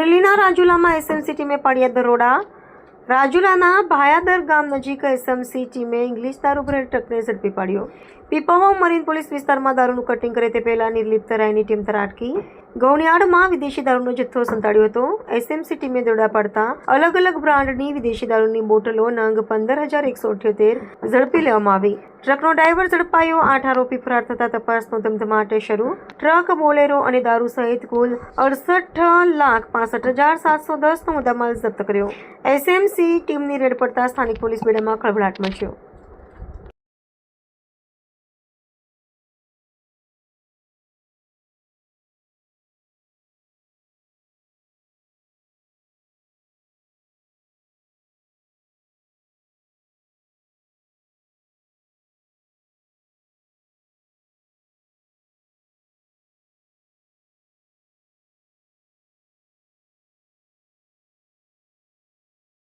અમરેલીના રાજુલામાં એસએમસી ટીમે પાડ્યા દરોડા। રાજુલાના ભાયાદર ગામ નજીક એસએમસી ટીમે ઇંગ્લિશ દારૂ ભરેલ ટ્રકને ઝડપી પાડ્યો। પીપાવાવ મરીન પોલીસ વિસ્તારમાં દારૂનું કટિંગ કરે તે પહેલા નિર્લિપ્ત રાયની ટીમ ત્રાટકી ગૌણિયાળમાં વિદેશી દારૂનો જથ્થો સંતાડ્યો હતો। એસએમસી ટીમે દરોડા પાડતા અલગ અલગ બ્રાન્ડની વિદેશી દારૂની બોટલો નંગ 15,178 ઝડપી લેવામાં આવી। ટ્રકનો ડ્રાઈવર ઝડપાયો। 8 આરોપી ફરાર થતા તપાસનો ધમધમાટ શરૂ। ટ્રક, બોલેરો અને દારૂ સહિત કુલ 68,65,710નો મુદ્દામાલ જપ્ત કર્યો। એસએમસી ટીમની રેડ પડતા સ્થાનિક પોલીસ બેડામાં ખળભળાટ મચ્યો।